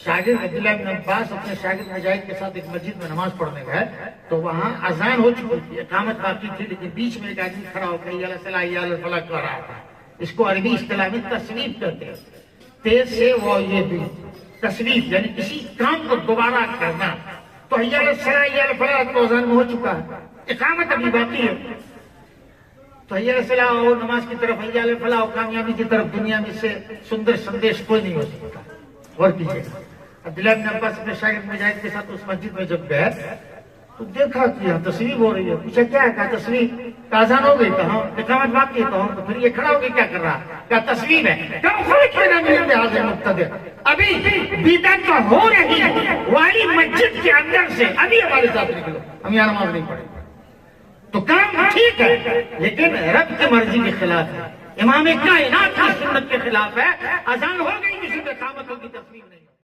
شاگرد عبداللہ بن عباس اپنے شاگرد مجاہد کے ساتھ ایک مسجد میں نماز پڑھنے گئے تو وہاں اذان ہو چکی تھی، اقامت باقی تھی، لیکن بیچ میں ایک آدمی کھڑا ہو کے حی علی الصلاۃ حی علی الفلاح کہہ رہا تھا. اس کو عربی اصطلاح میں تصویب کہتے ہیں. تیز سے وہ یہ بھی تصویب یعنی کسی کام کو دوبارہ کرنا. تو حی علی الصلاۃ حی علی الفلاح تو اذان میں ہو چکا ہے، اقامت ابھی باقی ہے. تو حی علی الصلاۃ اور نماز کی طرف، حی علی الفلاح اور کامیابی کی طرف دنیا میں سے سندر سندیش کوئی نہیں ہو سکتا. غور کیجیے. عبداللہ بن عباس اپنے شاگرد مجاہد کے ساتھ اس مسجد میں جب گئے تو دیکھا کہ یہاں تصویب ہو رہی ہے. پوچھا کیا ہے؟ کہا تصویب. کہا اذان ہو گئی. کہاں؟ اقامت باقی ہے. کہاں؟ تو پھر یہ کھڑا ہو کے کیا کر رہا؟ کہا تصویب ہے. ابھی بدعت تو ہو رہی والی مسجد کے اندر سے ابھی ہمارے ساتھ نکلو، ہم یہاں نماز نہیں پڑھیں. تو کام ٹھیک ہے لیکن رب کی مرضی کے خلاف ہے، امام کائنات کی سنت کے خلاف ہے. اذان ہو گئی، کسی پہ اقامت ہوگی، تصویب نہیں.